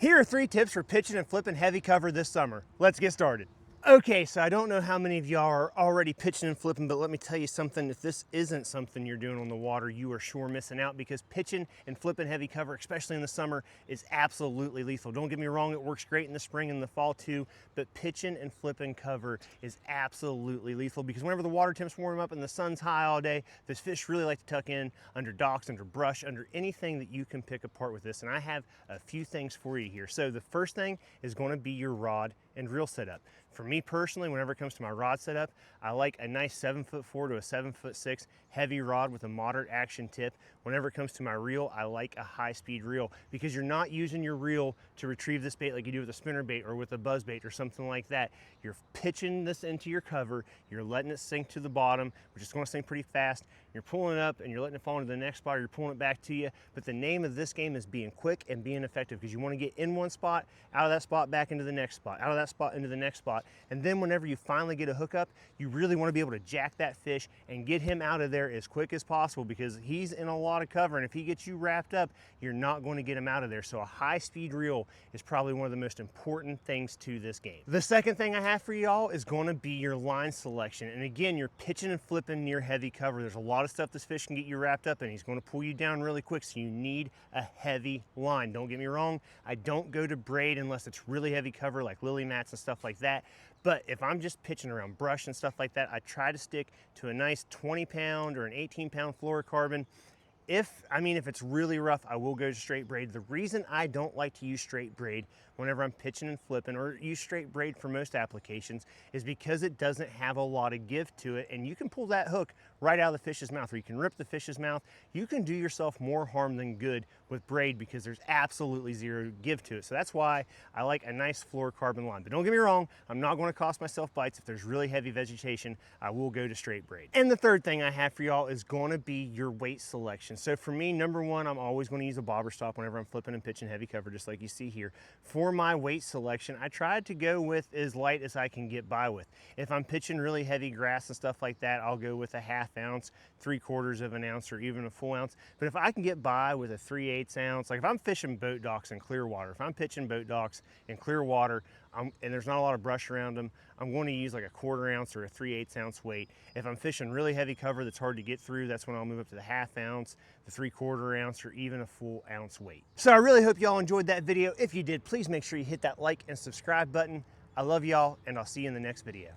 Here are 3 tips for pitching and flipping heavy cover this summer. Let's get started. Okay, so I don't know how many of y'all are already pitching and flipping, but let me tell you something. If this isn't something you're doing on the water, you are sure missing out, because pitching and flipping heavy cover, especially in the summer, is absolutely lethal. Don't get me wrong, it works great in the spring and the fall too, but pitching and flipping cover is absolutely lethal, because whenever the water temps warm up and the sun's high all day, those fish really like to tuck in under docks, under brush, under anything that you can pick apart with this. And I have a few things for you here. So the first thing is going to be your rod and reel setup. For me personally, whenever it comes to my rod setup, I like a nice 7'4" to a 7'6" heavy rod with a moderate action tip. Whenever it comes to my reel, I like a high-speed reel, because you're not using your reel to retrieve this bait like you do with a spinner bait or with a buzz bait or something like that. You're pitching this into your cover, you're letting it sink to the bottom, which is going to sink pretty fast. You're pulling it up and you're letting it fall into the next spot, or you're pulling it back to you. But the name of this game is being quick and being effective, because you want to get in one spot, out of that spot, back into the next spot, out of that spot into the next spot. And then whenever you finally get a hookup, you really want to be able to jack that fish and get him out of there as quick as possible, because he's in a lot of cover, and if he gets you wrapped up, you're not going to get him out of there. So a high-speed reel is probably one of the most important things to this game. The second thing I have for y'all is going to be your line selection. And again, you're pitching and flipping near heavy cover. There's a lot of stuff this fish can get you wrapped up in. He's going to pull you down really quick, so you need a heavy line. Don't get me wrong, I don't go to braid unless it's really heavy cover like lily mats and stuff like that. But if I'm just pitching around brush and stuff like that, I try to stick to a nice 20-pound or an 18-pound fluorocarbon. If it's really rough, I will go to straight braid. The reason I don't like to use straight braid whenever I'm pitching and flipping, or use straight braid for most applications, is because it doesn't have a lot of give to it, and you can pull that hook right out of the fish's mouth, or you can rip the fish's mouth. You can do yourself more harm than good with braid, because there's absolutely zero give to it. So that's why I like a nice fluorocarbon line. But don't get me wrong, I'm not going to cost myself bites. If there's really heavy vegetation, I will go to straight braid. And the third thing I have for y'all is going to be your weight selection. So for me, number one, I'm always going to use a bobber stop whenever I'm flipping and pitching heavy cover, just like you see here. For my weight selection, I tried to go with as light as I can get by with. If I'm pitching really heavy grass and stuff like that, I'll go with a 1/2 ounce, 3/4 of an ounce, or even a full ounce. But if I can get by with a 3/8 ounce, like if I'm fishing boat docks in clear water, if I'm pitching boat docks in clear water, and there's not a lot of brush around them, I'm going to use like a 1/4 ounce or a 3/8 ounce weight. If I'm fishing really heavy cover that's hard to get through, that's when I'll move up to the 1/2 ounce, the 3/4 ounce, or even a full ounce weight. So I really hope y'all enjoyed that video. If you did, please make sure you hit that like and subscribe button. I love y'all, and I'll see you in the next video.